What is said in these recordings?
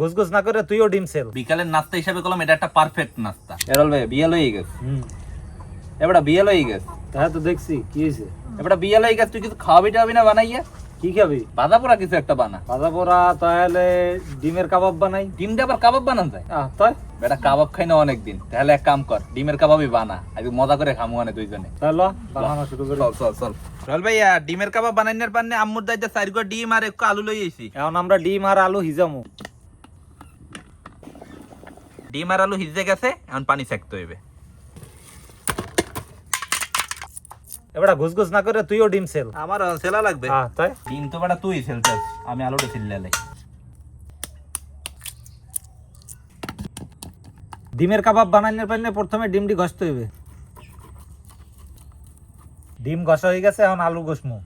ঘুসঘুস না করে তুইও ডিম সেল। বিকালের নাস্তা হিসাবে করলাম, এটা একটা পারফেক্ট নাস্তা। এরল ভাই বিয়ে লই গেছে, এবারে বিয়ে লই গেছে। তাই তো দেখছি কি হয়েছে। এবারে বিয়ে লই গেছে, তুই কিছু খাওয়াবি টাবি না বানাইয়া? কি খাবি? বাদা পোড়া কিছু একটা বানা। ভাজা পোড়া তাহলে ডিমের কাবাব বানাই। ডিম দিয়ে আবার কাবাব বানান যায়? তাই বেটা কাবাব খাই না অনেকদিন, তাহলে এক কাম কর, ডিমের কাবাবই বানা, আজ মজা করে খামু মানে দুইজনে। তাহলে বানানো শুরু করি। চল চল চল রল ভাইয়া, ডিমের কাবাব বানাইনার পারনে আম্মুর দাইতে 4 গো ডিম আর 1 আলু লই আইছি। এখন আমরা ডিম আর আলু হিজামু। ডিম আর আলু হিজে গেছে, এখন পানি সেকতে হইবে। এবারে ঘুসঘুস না করে তুইও ডিম সেল। আমার সেলা লাগবে। তাই ডিম তো বেটা তুই সেলতাস, আমি আলুটা ছিললে। ডিমের কাবাব বানানোর পারলে প্রথমে ডিমটি ঘষতে হইবে। ডিম ঘষা হয়ে গেছে, এখন আলু ঘষমু।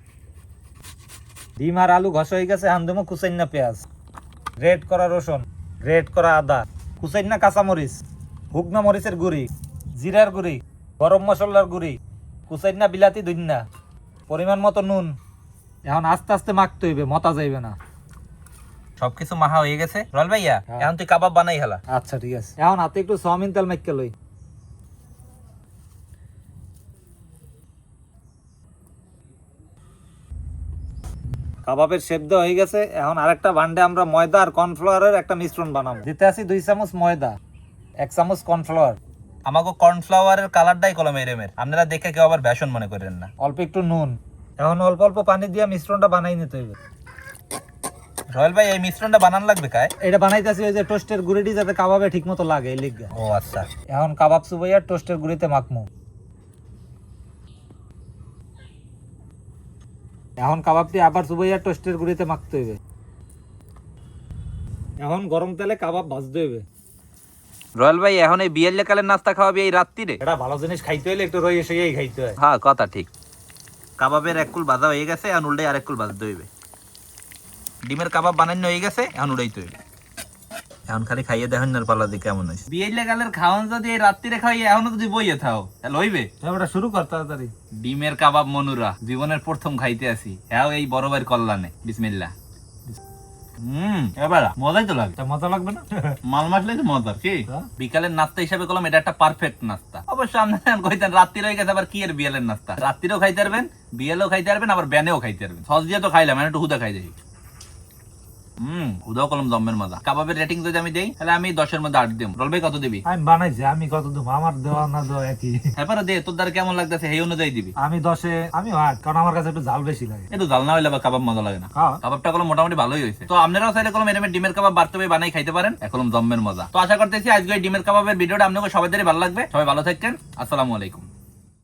ডিম আর আলু ঘষা হয়ে গেছে, এখন দেবো কুচাইনা পেঁয়াজ, গ্রেট করা রসুন, গ্রেট করা আদা, কুচাইনা কাঁচামরিচ, শুকনো মরিচের গুঁড়ি, জিরার গুঁড়ি, গরম মশলার গুঁড়ি, কুচাইনা বিলাতি ধনিয়া, পরিমাণ মতো নুন। এখন আস্তে আস্তে মাখতে হইবে, মতা যাইবে না। সবকিছু মাখা হয়ে গেছে রল ভাইয়া, এখন তুই কাবাব বানাই হেলা। আচ্ছা ঠিক আছে। এখন হাতে একটু চাউমিন তেল মেখে লই। কাবাবের শেপ দেওয়া হয়ে গেছে, এখন আরেকটা ভান্ডে আমরা ময়দা আর কর্নফ্লাওয়ারের একটা মিশ্রণ বানাবো। দিতে আসি 2 চামচ ময়দা, 1 চামচ কর্নফ্লাওয়ার। আমাকে কর্নফ্লাওয়ারের কালারটাই কলম এরমের, আপনারা দেখে কেউ আবার বেসন মনে করেন না। অল্প একটু নুন। এখন অল্প অল্প পানি দিয়ে মিশ্রণটা বানাই নিতে হবে। রয়েল ভাই, এই মিশ্রণটা বানান লাগবে কায়? এটা বানাইতেছি ওই যে টোস্টের গুঁড়িটি যাতে কাবাবে ঠিক মতো লাগে, এই লিগা। ও আচ্ছা। এখন কাবাব চুবাইয়া টোস্টের গুঁড়িতে মাখমু। এখন কাবাবটি আবার চুবাইয়া টোস্টের গুঁড়িতে মাখতে হইবে। এখন গরম তেলে কাবাব ভাজতে হইবে। রয়েল ভাই, এখন এই বিয়ের লেকালের নাস্তা খাওয়াবি এই রাত্রিরে? এটা ভালো জিনিস খাইতে হইলে একটু রয়ে এসে খাইতে হয়। হ্যাঁ, কথা ঠিক। কাবাবের এক কুল ভাজা হয়ে গেছে, এখন উল্টাই আরেক কুল ভাজতে হইবে। ডিমের কাবাব বানানো হয়ে গেছে, এখন উড়াইতে হইবে। এখন খালি খাইয়ে দেখেন না পালা দিয়ে কেমন হয়েছে। বিয়ের লেকালের খাওয়ান যদি এই রাত্রিরে খাওয়াই, এখনো যদি বইয়ে থাও তাহলে হইবে? ওটা শুরু কর তাড়াতাড়ি। ডিমের কাবাব মনুরা, জীবনের প্রথম খাইতে আসি, হ্যাঁ এই বড় ভাইয়ের কল্যাণে। বিসমিল্লাহ। এবার মজাই তো লাগে। মজা লাগবে না? মাল মাসলে তো মজা কি। বিকালের নাস্তা হিসাবে করলাম, এটা একটা পারফেক্ট নাস্তা। অবশ্য আপনারা কইতেন রাত্রি হয়ে গেছে, আবার কি এর বিয়েলের নাস্তা? রাত্রিরেও খাইতে পারবেন, বিয়েলেও খাইতে পারবেন, আবার ব্যানেও খাইতে পারবেন। সস দিয়ে তো খাইলাম, একটু হুদা খাই দেখি। হুদাও কলম জম্মের মজা। কাবাবের রেটিং যদি আমি দেই, তাহলে আমি 10 এর মধ্যে 8 দেব। রল ভাই কত দিবি? আমি বানাইছি, আমি কত দেবো? আমার দেওয়া না দেওয়া একই। এবারে দে, তোর দ্বারা কেমন লাগতেছে সেই অনুযায়ী দিবি। আমি 10-এ, আমি 8, কারণ আমার কাছে একটু ঝাল বেশি লাগে। একটু ঝাল না হইলে বা কাবাব মজা লাগে না। কাবাবটা কলম মোটামুটি ভালোই হয়েছে। তো আপনারাও চাইলে কলম এরকম ডিমের কাবাব বাড়তে বানাই খাইতে পারেন, এখন জম্মের মজা। তো আশা করতেছি আজকে ডিমের কাবাবের ভিডিওটা আপনাদের সবাই ভালো লাগবে। সবাই ভালো থাকেন, আসসালামু আলাইকুম।